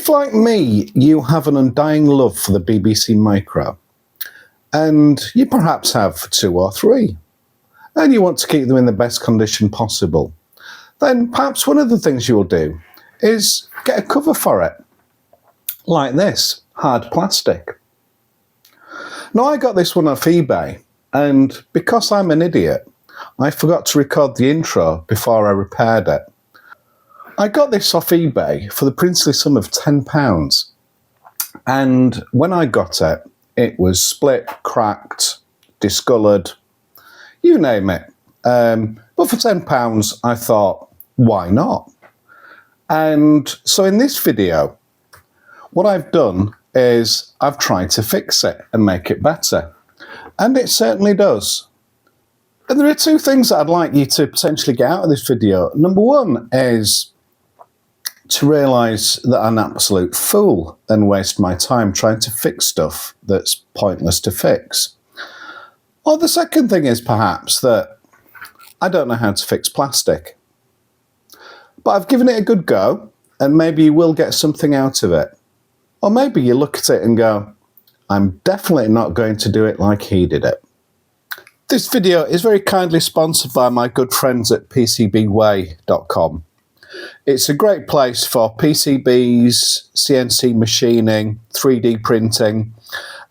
If, like me, you have an undying love for the BBC Micro, and you perhaps have 2 or 3, and you want to keep them in the best condition possible, then perhaps one of the things you'll do is get a cover for it, like this, hard plastic. Now, I got this one off eBay, and because I'm an idiot, I forgot to record the intro before I repaired it. I got this off eBay for the princely sum of £10, and when I got it, it was split, cracked, discoloured, you name it. But for £10, I thought, why not? And so in this video, what I've done is I've tried to fix it and make it better. And it certainly does. And there are 2 things that I'd like you to potentially get out of this video. Number 1 is to realise that I'm an absolute fool and waste my time trying to fix stuff that's pointless to fix. Or the second thing is perhaps that I don't know how to fix plastic. But I've given it a good go, and maybe you will get something out of it. Or maybe you look at it and go, I'm definitely not going to do it like he did it. This video is very kindly sponsored by my good friends at PCBWay.com. It's a great place for PCBs, CNC machining, 3D printing,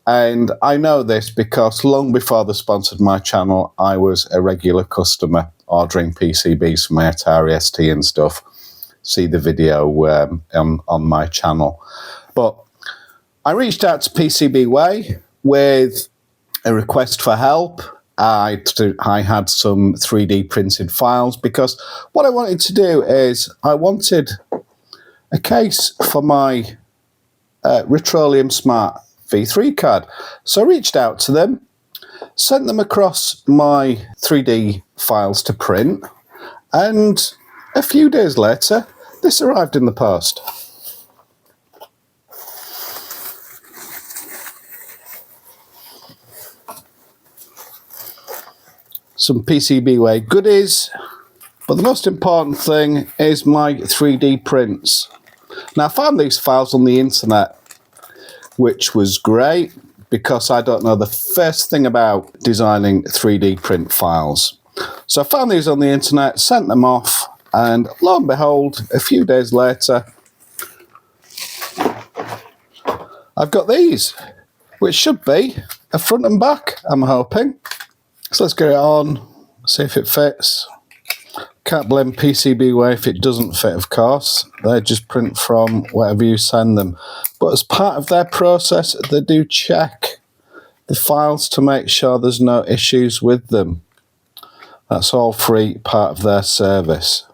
and I know this because long before they sponsored my channel, I was a regular customer ordering PCBs for my Atari ST and stuff. See the video on my channel. But I reached out to PCBWay with a request for help. I had some 3D printed files because what I wanted to do is I wanted a case for my Retrolium Smart V3 card. So I reached out to them, sent them across my 3D files to print, and a few days later, this arrived in the post. Some PCBWay goodies, but the most important thing is my 3D prints. Now, I found these files on the internet, which was great because I don't know the first thing about designing 3D print files. So I found these on the internet, sent them off, and lo and behold, a few days later, I've got these, which should be a front and back, I'm hoping. So let's get it on, see if it fits. Can't blame PCBWay if it doesn't fit, of course. They just print from whatever you send them. But as part of their process, they do check the files to make sure there's no issues with them. That's all free part of their service.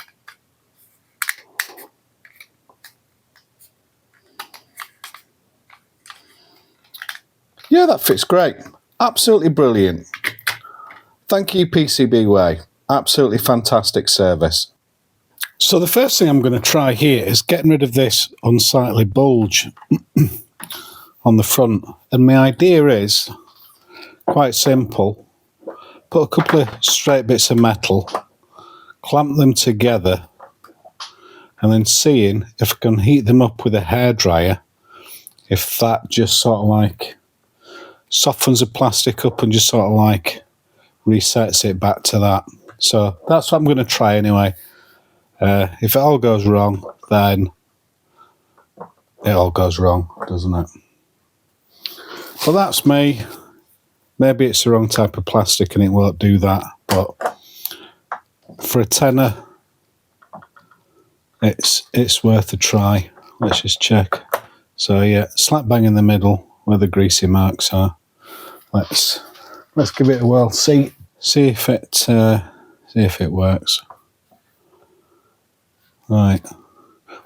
Yeah, that fits great. Absolutely brilliant. Thank you, PCBWay. Absolutely fantastic service. So the first thing I'm going to try here is getting rid of this unsightly bulge on the front. And my idea is quite simple. Put a couple of straight bits of metal, clamp them together, and then seeing if I can heat them up with a hairdryer, if that just sort of like softens the plastic up and just sort of like resets it back to that. So that's what I'm going to try anyway. If it all goes wrong, then it all goes wrong, doesn't it? Well, that's me. Maybe it's the wrong type of plastic and it won't do that, but for a tenner, it's worth a try. Let's just check. So yeah, slap bang in the middle where the greasy marks are. Let's give it a whirl. See if it works. Right.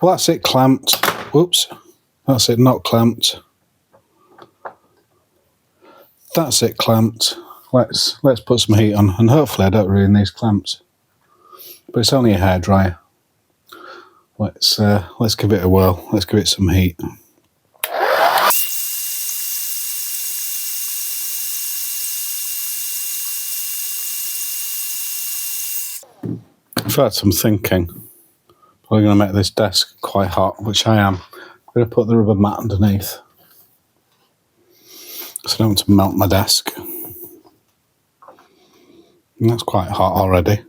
Well, that's it clamped. Whoops. That's it not clamped. That's it clamped. Let's put some heat on, and hopefully I don't ruin these clamps. But it's only a hairdryer. Let's give it a whirl. Let's give it some heat. In fact, I'm thinking probably going to make this desk quite hot, which I am. I'm going to put the rubber mat underneath, so I don't want to melt my desk. And that's quite hot already.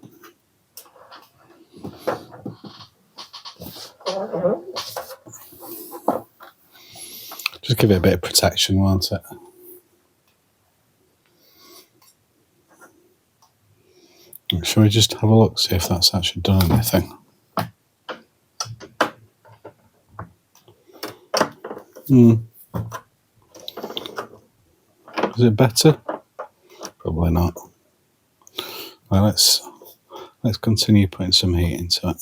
Just give it a bit of protection, won't it? Shall we just have a look, see if that's actually done anything? Is it better? Probably not. Well, let's continue putting some heat into it.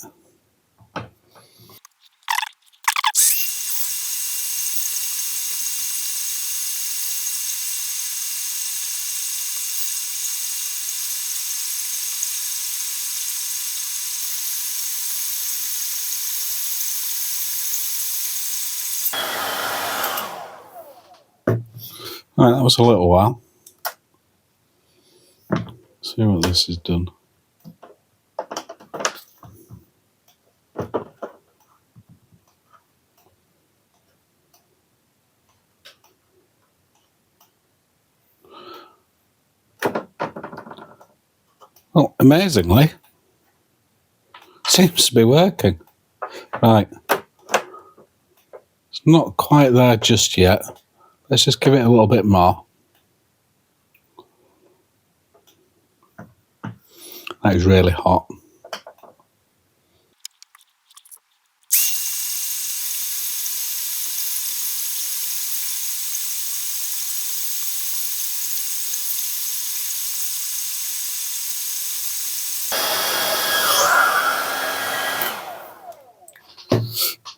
Right, that was a little while. See what this has done. Well, amazingly, seems to be working. Right. It's not quite there just yet. Let's just give it a little bit more. That is really hot.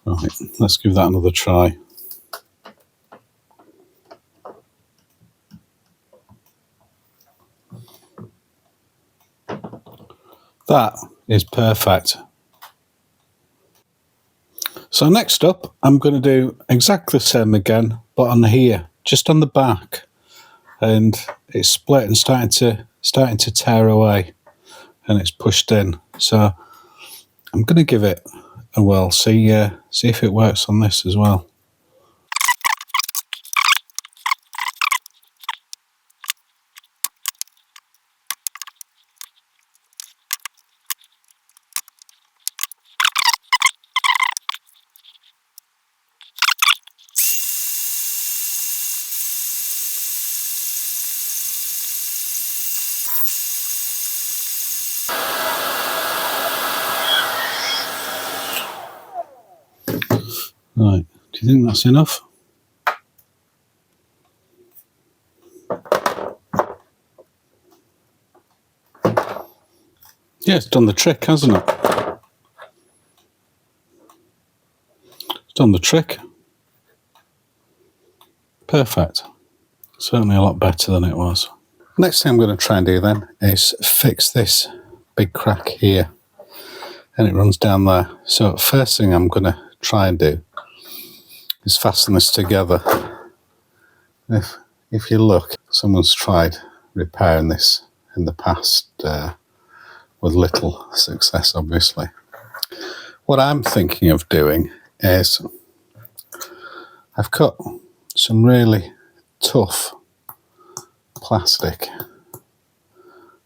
Right, let's give that another try. That is perfect. So next up, I'm going to do exactly the same again, but on here, just on the back, and it's split and starting to tear away, and it's pushed in. So I'm going to give it a whirl, see if it works on this as well. Right, do you think that's enough? Yeah, it's done the trick, hasn't it? It's done the trick. Perfect. Certainly a lot better than it was. Next thing I'm going to try and do then is fix this big crack here. And it runs down there. So first thing I'm going to try and do is fasten this together. If you look, someone's tried repairing this in the past with little success, obviously. What I'm thinking of doing is I've cut some really tough plastic.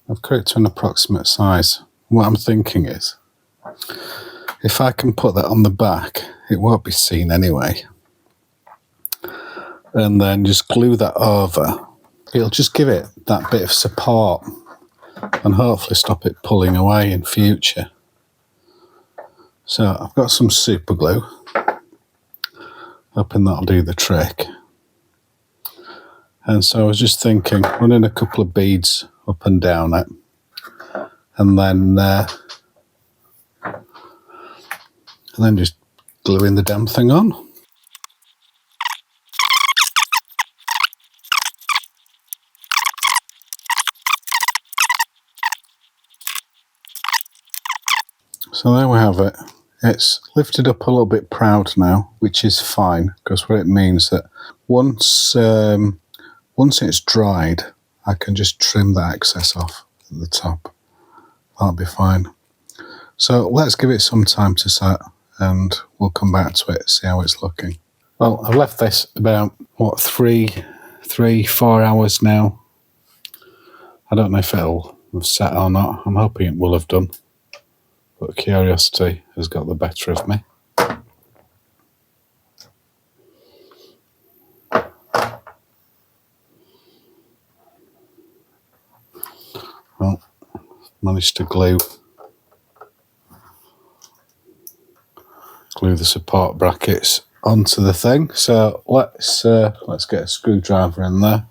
I've cut it to an approximate size. What I'm thinking is, if I can put that on the back, it won't be seen anyway. And then just glue that over. It'll just give it that bit of support and hopefully stop it pulling away in future. So I've got some super glue, hoping that'll do the trick. And so I was just thinking, running a couple of beads up and down it, and then just gluing the damn thing on. So there we have it. It's lifted up a little bit proud now, which is fine, because what it means that once it's dried, I can just trim the excess off at the top. That'll be fine. So let's give it some time to set, and we'll come back to it, see how it's looking. Well, I've left this about, what, 4 hours now. I don't know if it'll have set or not. I'm hoping it will have done. But curiosity has got the better of me. Well, managed to glue the support brackets onto the thing. So let's get a screwdriver in there.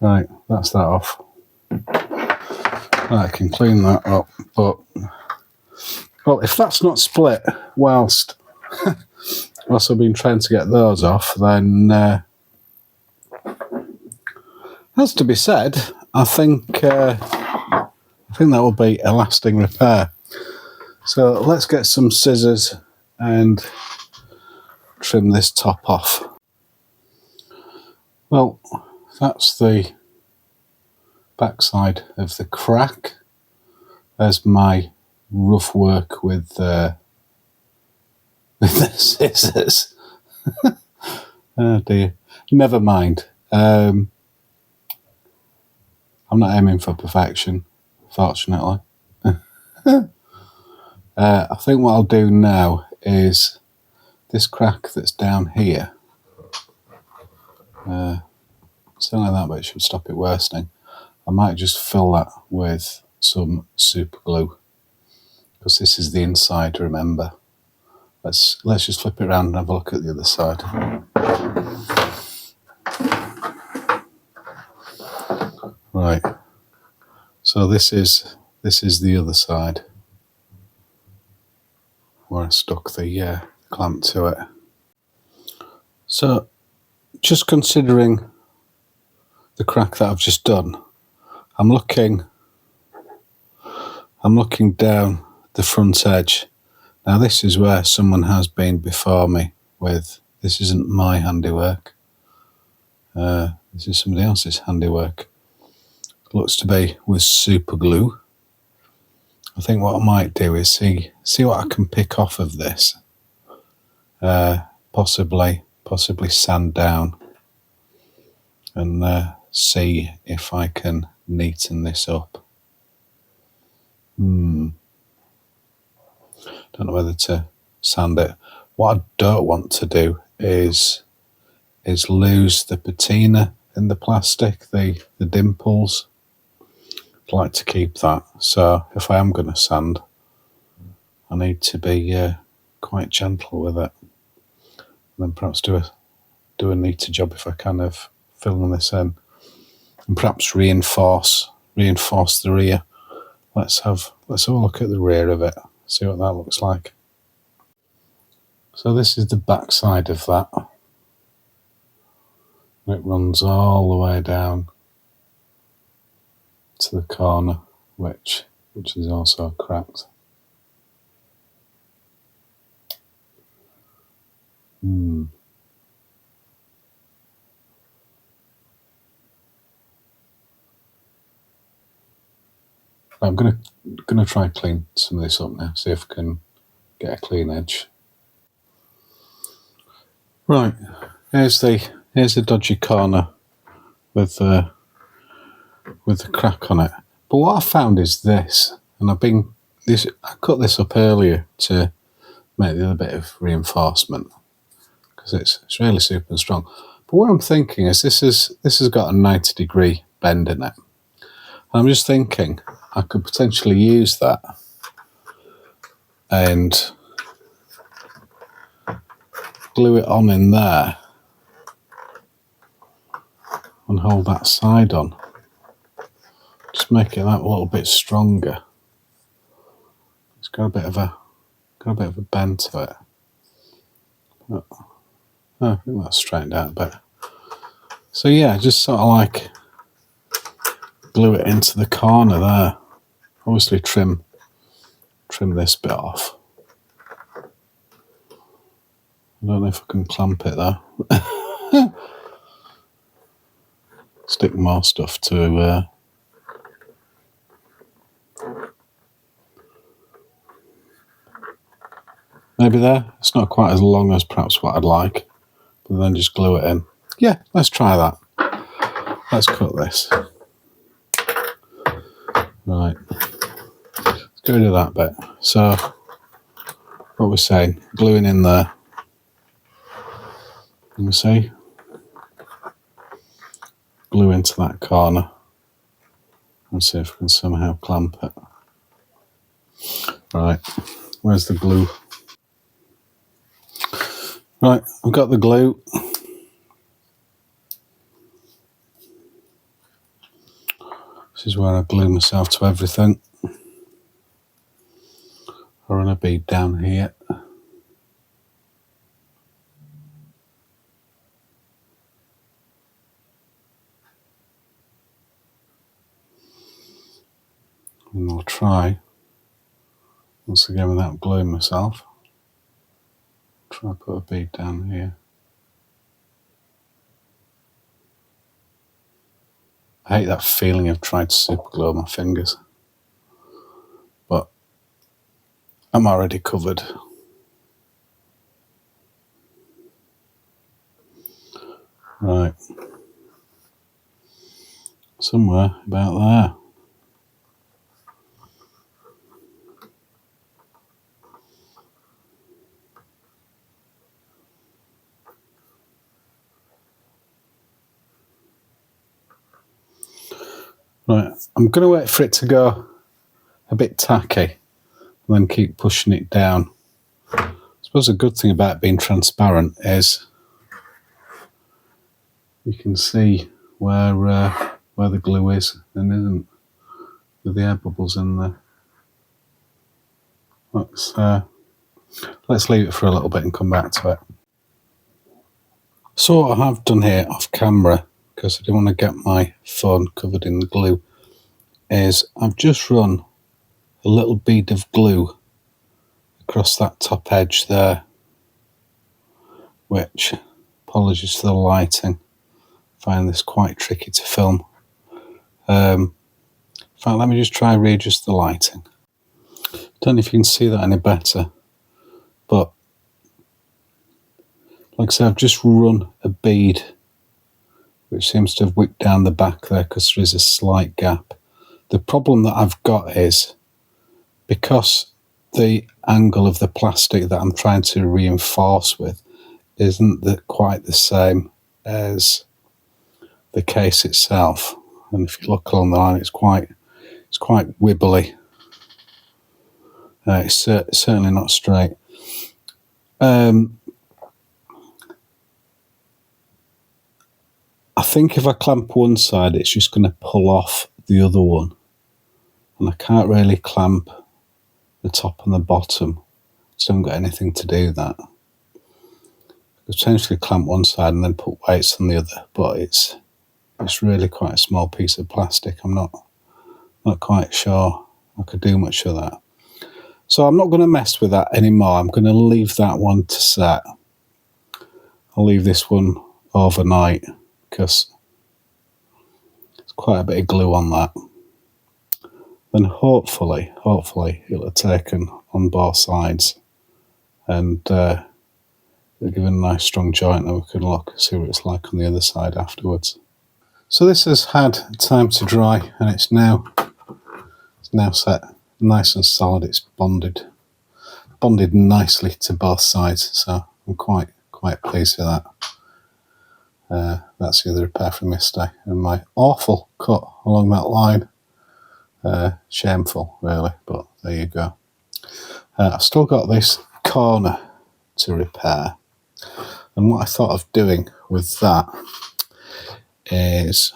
Right, that's that off. Right, I can clean that up, but well, if that's not split whilst I've been trying to get those off, then has to be said, I think that will be a lasting repair. So let's get some scissors and trim this top off. Well, that's the backside of the crack. There's my rough work with the scissors. Oh dear. Never mind. I'm not aiming for perfection, fortunately. I think what I'll do now is this crack that's down here. Something like that, but it should stop it worsening. I might just fill that with some super glue, because this is the inside, remember. Let's just flip it around and have a look at the other side. Right. So this is the other side where I stuck the clamp to it. So just considering the crack that I've just done, I'm looking down the front edge. Now this is where someone has been before me with, this isn't my handiwork. This is somebody else's handiwork. It looks to be with super glue. I think what I might do is see what I can pick off of this. Possibly sand down and see if I can neaten this up. Don't know whether to sand it. What I don't want to do is lose the patina in the plastic, the dimples. I'd like to keep that. So if I am going to sand, I need to be quite gentle with it. And then perhaps do a neater job if I can of filling this in, and perhaps reinforce the rear. Let's have a look at the rear of it, see what that looks like. So this is the back side of that. It runs all the way down to the corner, which is also cracked. I'm gonna try and clean some of this up now, see if I can get a clean edge. Right, here's the dodgy corner with the crack on it. But what I found is this, and I cut this up earlier to make the other bit of reinforcement because it's really super strong. But what I'm thinking is this has got a 90-degree bend in it. And I'm just thinking I could potentially use that and glue it on in there and hold that side on. Just make it that little bit stronger. It's got a bit of a bend to it. Oh, I think that's straightened out a bit. So yeah, just sort of like glue it into the corner there. Obviously trim this bit off. I don't know if I can clamp it though. Stick more stuff to maybe there. It's not quite as long as perhaps what I'd like, but then just glue it in. Yeah, let's try that. Let's cut this. Right, let's go to that bit. So, what we're saying, gluing in there. Let me see. Glue into that corner and see if we can somehow clamp it. Right, where's the glue? Right, I've got the glue. This is where I glue myself to everything. I run a bead down here. And I'll try, once again without gluing myself, try and put a bead down here. I hate that feeling of trying to super glue my fingers, but I'm already covered. Right, somewhere about there. Right, I'm going to wait for it to go a bit tacky and then keep pushing it down. I suppose a good thing about being transparent is you can see where the glue is and isn't, with the air bubbles in there. Let's leave it for a little bit and come back to it. So what I have done here off camera, because I didn't want to get my phone covered in the glue, is I've just run a little bead of glue across that top edge there, which, apologies for the lighting, I find this quite tricky to film. In fact, let me just try and readjust the lighting. Don't know if you can see that any better, but like I say, I've just run a bead which seems to have whipped down the back there because there is a slight gap. The problem that I've got is, because the angle of the plastic that I'm trying to reinforce with isn't quite the same as the case itself, and if you look along the line, it's quite wibbly. It's certainly not straight. I think if I clamp one side, it's just going to pull off the other one, and I can't really clamp the top and the bottom. So I haven't got anything to do that. I could potentially clamp one side and then put weights on the other, but it's really quite a small piece of plastic. I'm not quite sure I could do much of that. So I'm not going to mess with that anymore. I'm going to leave that one to set. I'll leave this one overnight because there's quite a bit of glue on that. Then hopefully it'll have taken on both sides, and it'll give it a nice strong joint that we can look, see what it's like on the other side afterwards. So this has had time to dry, and it's now set nice and solid. It's bonded nicely to both sides, so I'm quite pleased with that. That's the other repair from yesterday, and my awful cut along that line. Shameful, really, but there you go. I've still got this corner to repair, and what I thought of doing with that is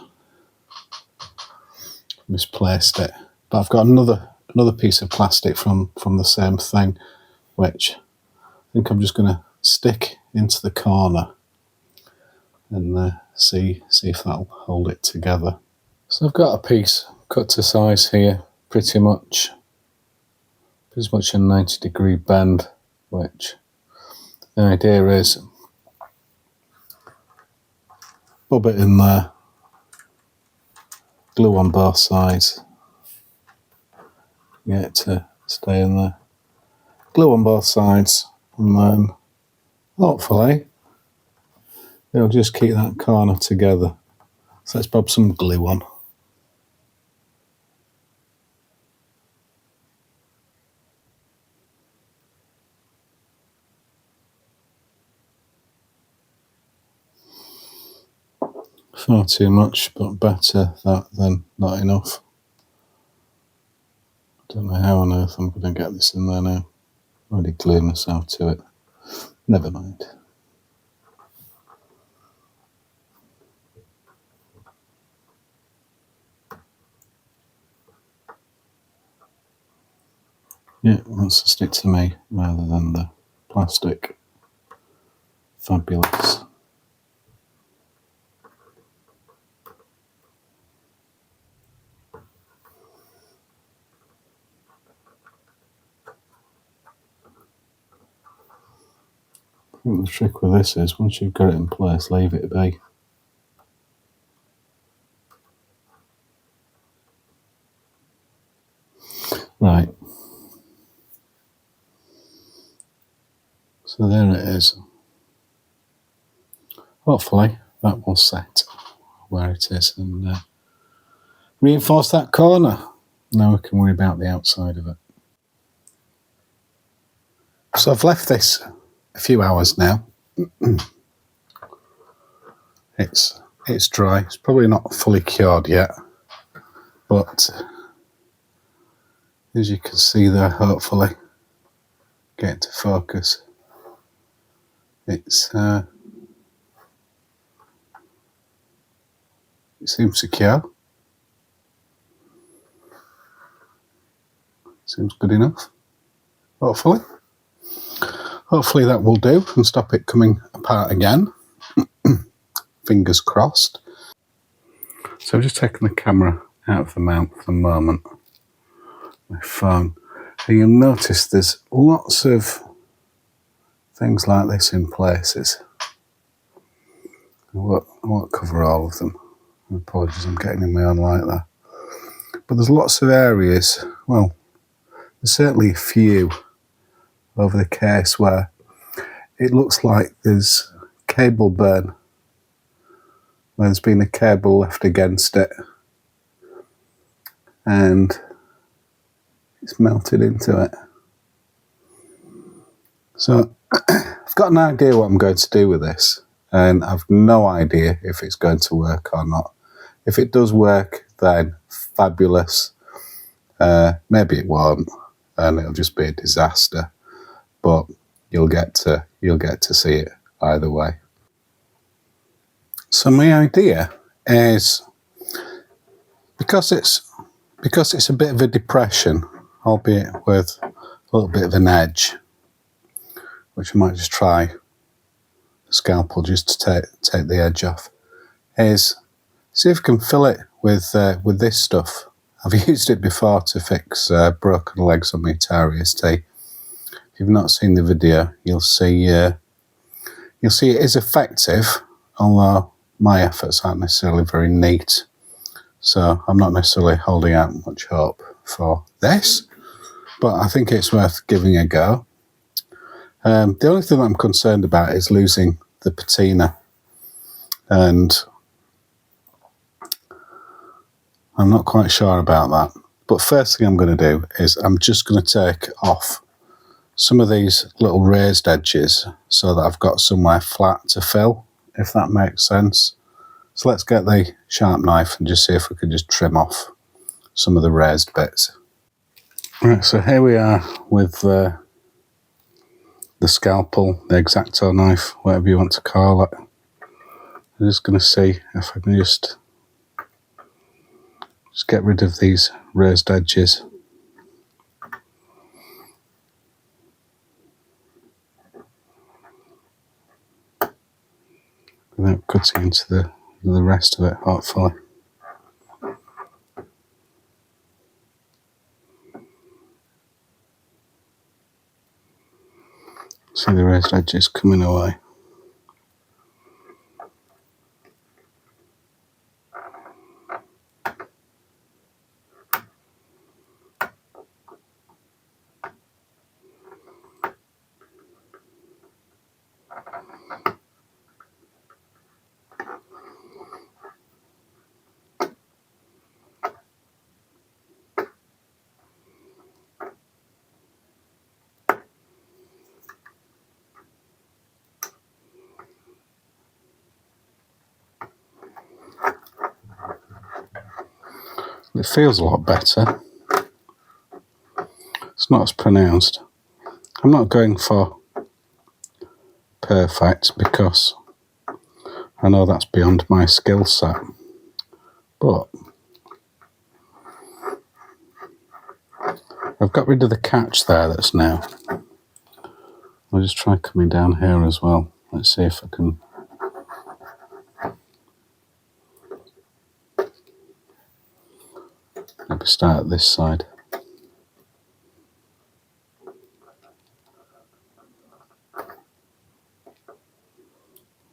misplaced it, but I've got another piece of plastic from the same thing, which I think I'm just going to stick into the corner and see if that'll hold it together. So I've got a piece cut to size here, pretty much a 90-degree bend, which The idea is bob it in there, glue on both sides, get it to stay in there, glue on both sides, and then hopefully it'll just keep that corner together. So let's bob some glue on. Far too much, but better that than not enough. Don't know how on earth I'm going to get this in there now. Already glued myself to it. Never mind. Yeah, it wants to stick to me rather than the plastic. Fabulous. I think the trick with this is once you've got it in place, leave it be. Right. So there it is. Hopefully that will set where it is and reinforce that corner. Now we can worry about the outside of it. So I've left this a few hours now. It's dry. It's probably not fully cured yet, but as you can see there, hopefully get it to focus. It seems secure. Seems good enough. Hopefully that will do and stop it coming apart again. Fingers crossed. So I've just taken the camera out of the mount for the moment. My phone. And you'll notice there's lots of things like this in places. I won't cover all of them. Apologies, I'm getting in my own light there. But there's lots of areas, well, there's certainly a few over the case where it looks like there's cable burn, where there's been a cable left against it and it's melted into it. So I've got an idea what I'm going to do with this, and I've no idea if it's going to work or not. If it does work, then fabulous. Maybe it won't, and it'll just be a disaster. But you'll get to see it either way. So my idea is, because it's a bit of a depression, albeit with a little bit of an edge, which I might just try the scalpel just to take the edge off, is see if I can fill it with this stuff. I've used it before to fix broken legs on my Atari ST. If you've not seen the video, you'll see it is effective, although my efforts aren't necessarily very neat. So I'm not necessarily holding out much hope for this, but I think it's worth giving a go. The only thing that I'm concerned about is losing the patina, and I'm not quite sure about that. But first thing I'm going to do is I'm just going to take off some of these little raised edges so that I've got somewhere flat to fill, if that makes sense. So let's get the sharp knife and just see if we can just trim off some of the raised bits. Right, so here we are with the scalpel, the X-Acto knife, whatever you want to call it. I'm just going to see if I can just get rid of these raised edges. Without cutting into the rest of it, hopefully. See the raised edges coming away. It feels a lot better. It's not as pronounced. I'm not going for perfect because I know that's beyond my skill set. But I've got rid of the catch there that's now. I'll just try coming down here as well. Let's see if I can. Maybe start at this side.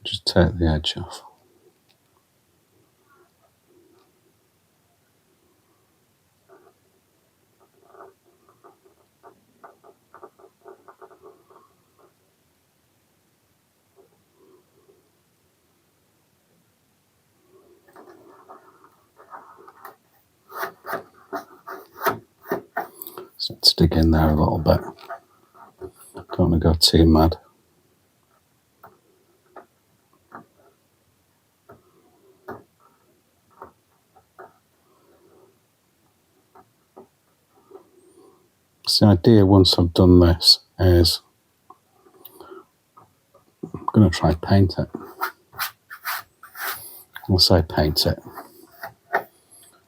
Just take the edge off. Let's dig in there a little bit. Don't want to go too mad. So the idea once I've done this is I'm going to try paint it. I'll say paint it.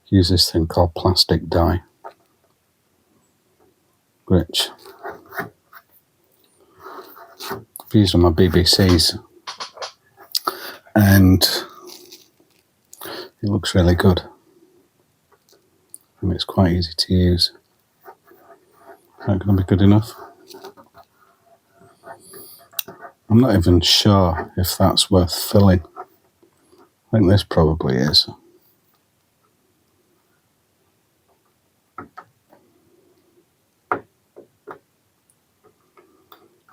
Use this thing called plastic dye, which I've used on my BBCs, and it looks really good. And it's quite easy to use. Is that going to be good enough? I'm not even sure if that's worth filling. I think this probably is.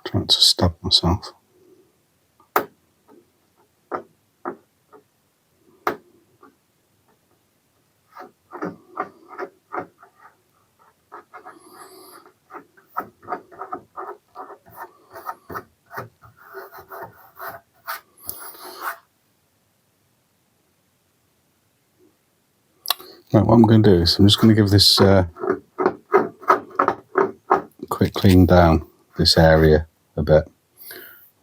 Trying to stab myself. Right, what I'm going to do is I'm just going to give this quick clean down this area a bit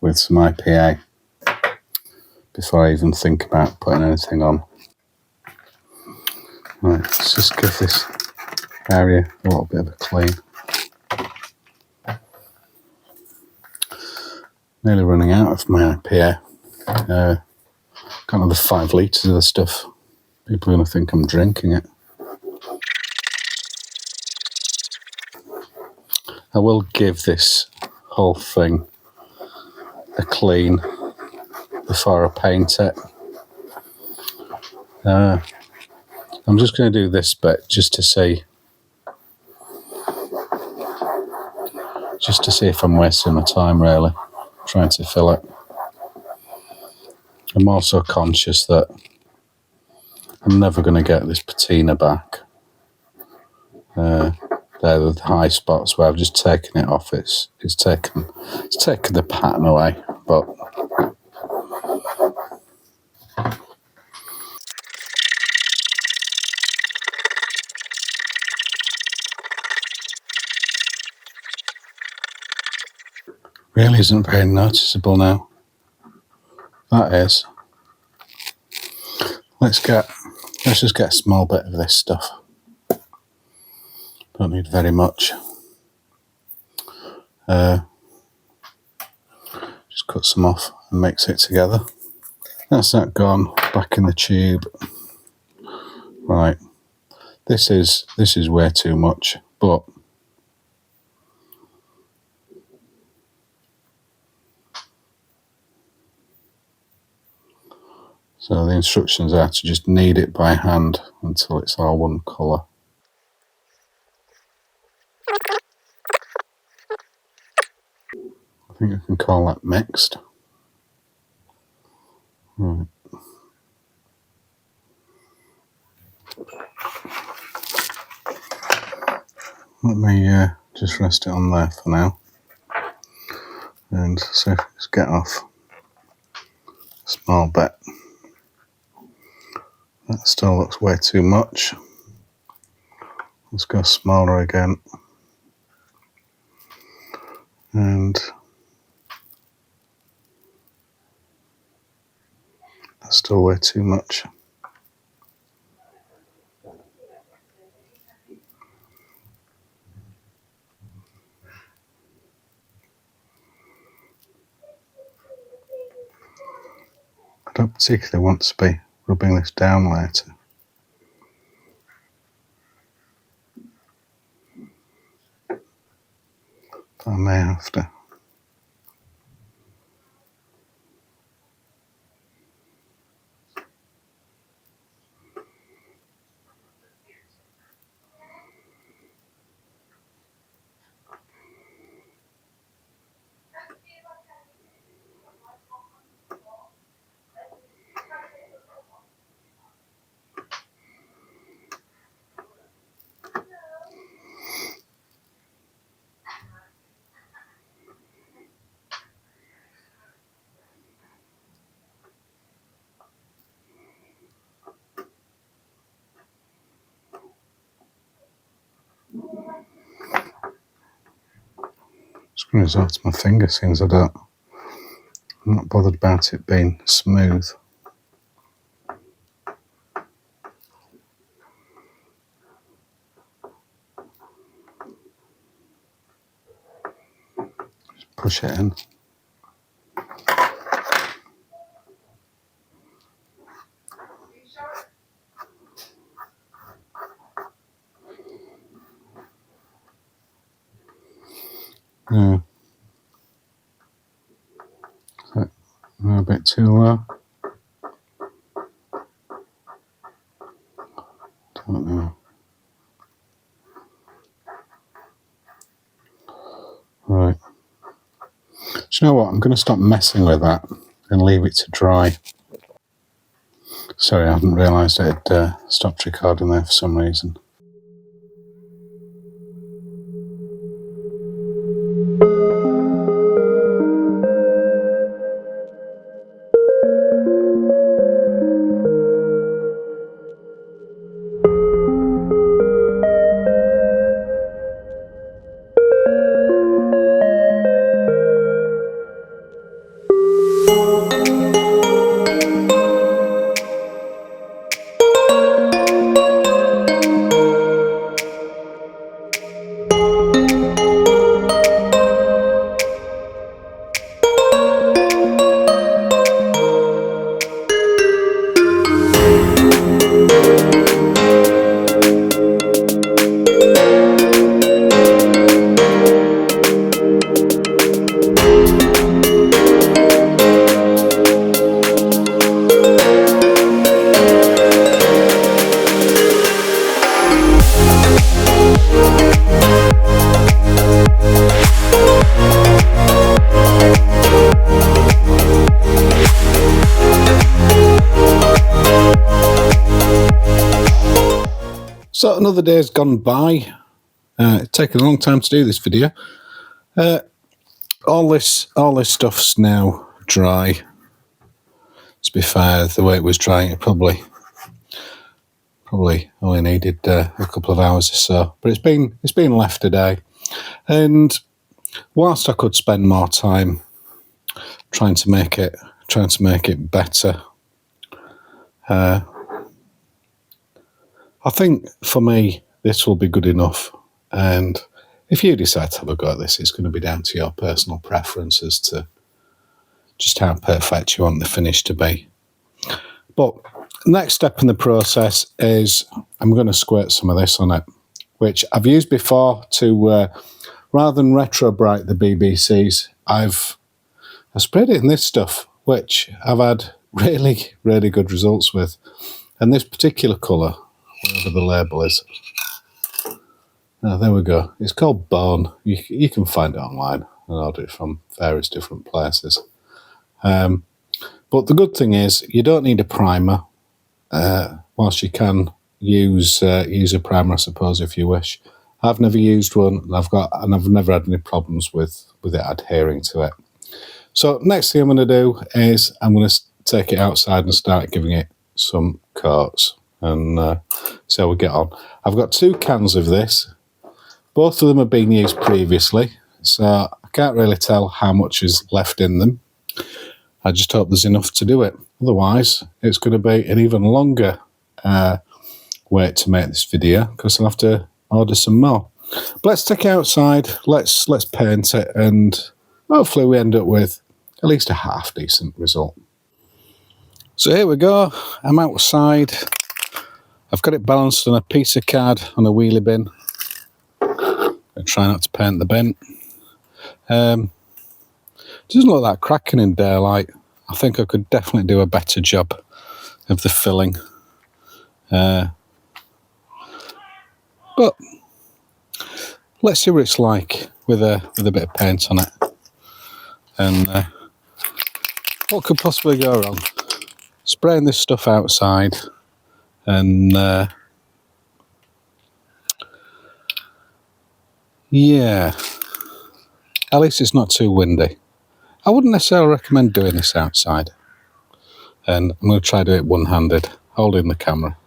with some IPA before I even think about putting anything on. Right, let's just give this area a little bit of a clean. Nearly running out of my IPA. Got another 5 litres of the stuff. People are going to think I'm drinking it. I will give this whole thing a clean before I paint it. I'm just going to do this bit just to see if I'm wasting my time, really, trying to fill it. I'm also conscious that I'm never going to get this patina back. They're the high spots where I've just taken it off. It's taken the pattern away, but really isn't very noticeable now. That is. Let's just get a small bit of this stuff. Don't need very much. Just cut some off and mix it together. That's that gone. Back in the tube. Right. This is way too much, but So the instructions are to just knead it by hand until it's all one colour. I think I can call that mixed. Right. Let me just rest it on there for now and see if it's get off a small bit. That still looks way too much. Let's go smaller again. And that's still way too much. I don't particularly want to be rubbing this down later. But I may have to. Just going to resort to my finger since I'm not bothered about it being smooth. Just push it in. Yeah. A bit too low. Don't know. Right. Do you know what? I'm going to stop messing with that and leave it to dry. Sorry, I hadn't realised it had stopped recording there for some reason. So another day has gone by. It's taken a long time to do this video. All this stuff's now dry. To be fair, the way it was drying, it probably only needed a couple of hours or so. But it's been left today, and whilst I could spend more time trying to make it better, I think for me this will be good enough. And if you decide to have a go at this, it's going to be down to your personal preference as to just how perfect you want the finish to be. But next step in the process is I'm going to squirt some of this on it, which I've used before to, rather than retro bright the BBCs, I sprayed it in this stuff, which I've had really, really good results with. And this particular colour, whatever the label is, there we go. It's called Bone. You can find it online and order it from various different places. But the good thing is you don't need a primer, whilst you can use a primer, I suppose, if you wish. I've never used one, and I've never had any problems with it adhering to it. So next thing I'm going to do is I'm going to take it outside and start giving it some coats and see how we get on. I've got 2 cans of this. Both of them have been used previously, so I can't really tell how much is left in them. I just hope there's enough to do it. Otherwise, it's going to be an even longer wait to make this video because I'll have to order some more. But let's take it outside, let's paint it, and hopefully we end up with at least a half decent result. So here we go, I'm outside. I've got it balanced on a piece of card on a wheelie bin. I try not to paint the bin. It doesn't look that cracking in daylight. I think I could definitely do a better job of the filling. But let's see what it's like with a bit of paint on it. And what could possibly go wrong? Spraying this stuff outside and yeah, at least it's not too windy. I wouldn't necessarily recommend doing this outside. And I'm going to try to do it one-handed, holding the camera.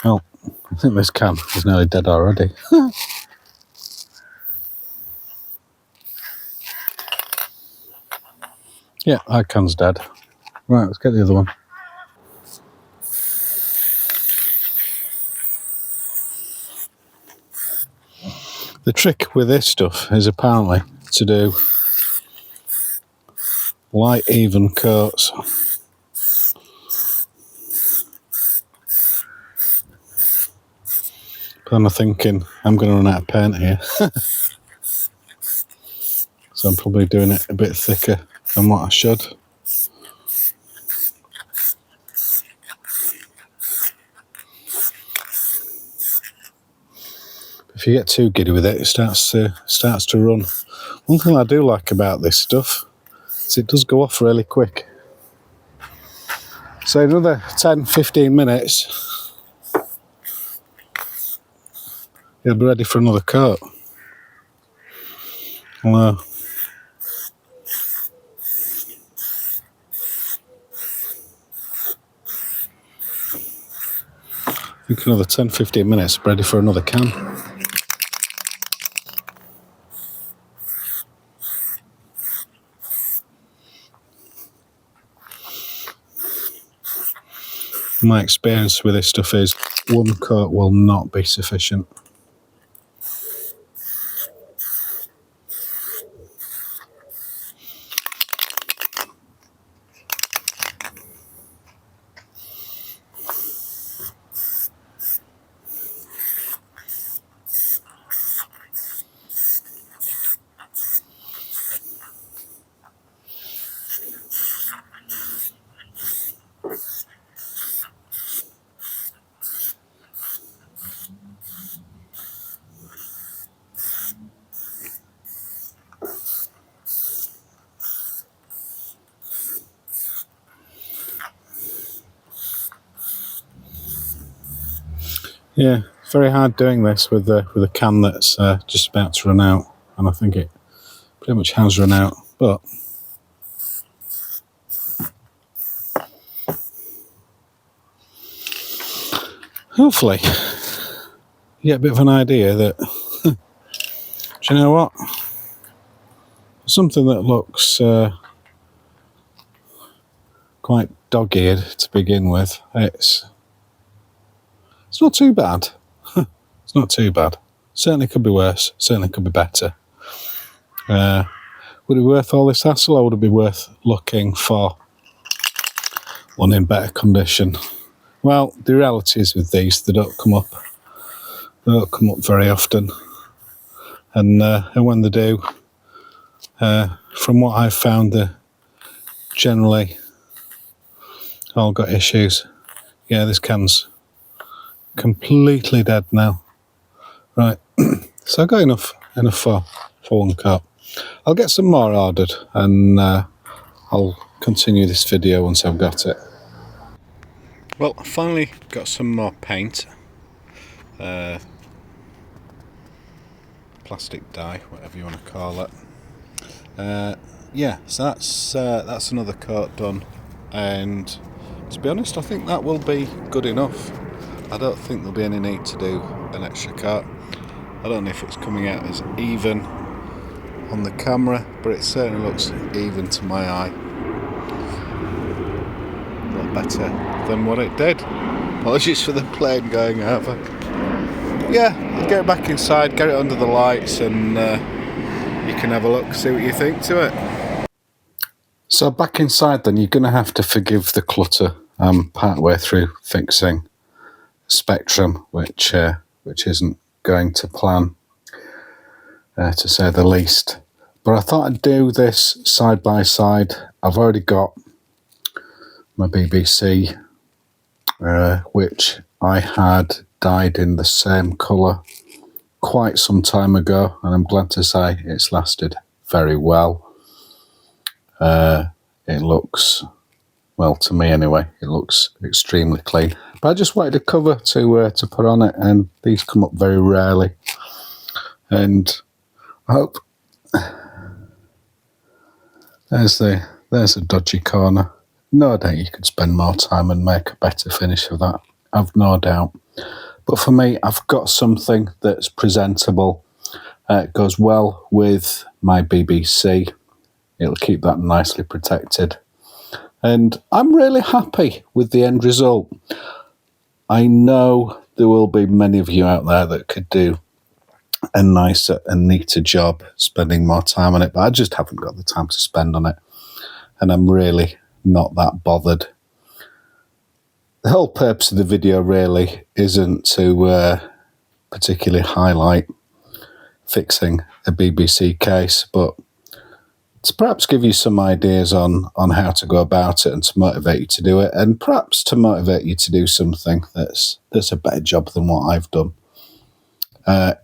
Oh, I think this can is nearly dead already. Yeah, that can's dead. Right, let's get the other one. The trick with this stuff is apparently to do light, even coats. But I'm thinking I'm going to run out of paint here. So I'm probably doing it a bit thicker than what I should. If you get too giddy with it, it starts to run. One thing I do like about this stuff is it does go off really quick. So another 10-15 minutes, it'll be ready for another coat. Although, I think another 10-15 minutes, ready for another can. My experience with this stuff is one coat will not be sufficient. Yeah, very hard doing this with a can that's just about to run out, and I think it pretty much has run out, but hopefully you get a bit of an idea that, do you know what? Something that looks quite dog-eared to begin with, it's not too bad. It's not too bad. Certainly could be worse, certainly could be better. Would it be worth all this hassle, or would it be worth looking for one in better condition? Well, the reality is with these, they don't come up very often, and when they do, from what I've found, they generally all got issues. Yeah, this can's completely dead now. Right, so I got enough for one cup. I'll get some more ordered, and I'll continue this video once I've got it. Well, I finally got some more paint. Plastic dye, whatever you want to call it. Yeah, so that's another coat done, and to be honest, I think that will be good enough. I don't think there'll be any need to do an extra coat. I don't know if it's coming out as even on the camera, but it certainly looks even to my eye. A lot better than what it did. Apologies for the plane going over. Yeah, I'll get it back inside, get it under the lights, and you can have a look, see what you think to it. So back inside then, you're going to have to forgive the clutter. I'm part way through fixing Spectrum, which isn't going to plan, to say the least. But I thought I'd do this side by side. I've already got my BBC, which I had dyed in the same colour quite some time ago, and I'm glad to say it's lasted very well. It looks, well, to me anyway, it looks extremely clean. But I just wanted a cover to put on it, and these come up very rarely. And I hope there's a dodgy corner. No doubt you could spend more time and make a better finish of that. I've no doubt. But for me, I've got something that's presentable. It goes well with my BBC. It'll keep that nicely protected. And I'm really happy with the end result. I know there will be many of you out there that could do a nicer and neater job spending more time on it, but I just haven't got the time to spend on it. And I'm really not that bothered. The whole purpose of the video really isn't to particularly highlight fixing a BBC case, but to perhaps give you some ideas on how to go about it and to motivate you to do it, and perhaps to motivate you to do something that's a better job than what I've done.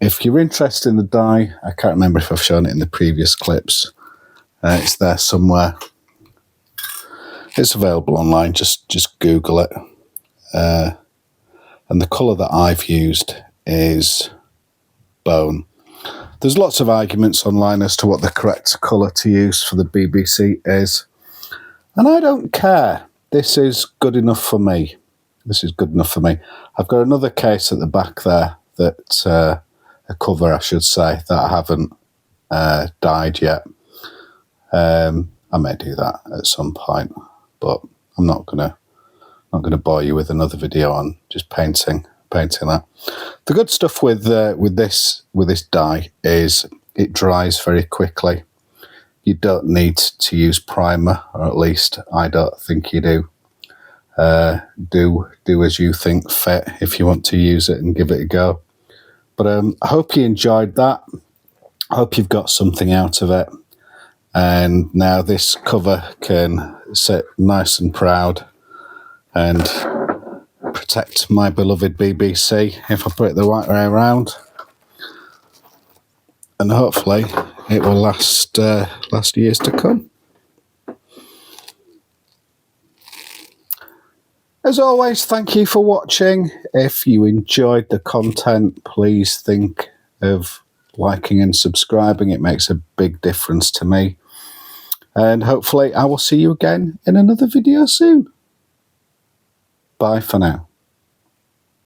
If you're interested in the dye, I can't remember if I've shown it in the previous clips. It's there somewhere. It's available online, just Google it. And the colour that I've used is bone. There's lots of arguments online as to what the correct colour to use for the BBC is. And I don't care. This is good enough for me. This is good enough for me. I've got another case at the back there that, a cover I should say, that I haven't dyed yet. I may do that at some point, but I'm not gonna bore you with another video on just painting that. The good stuff with this dye is it dries very quickly. You don't need to use primer, or at least I don't think you do. Do as you think fit if you want to use it and give it a go. But I hope you enjoyed that. I hope you've got something out of it. And now this cover can sit nice and proud and protect my beloved BBC if I put it the right way around. And hopefully it will last years to come. As always, thank you for watching. If you enjoyed the content, please think of liking and subscribing. It makes a big difference to me. And hopefully I will see you again in another video soon. Bye for now.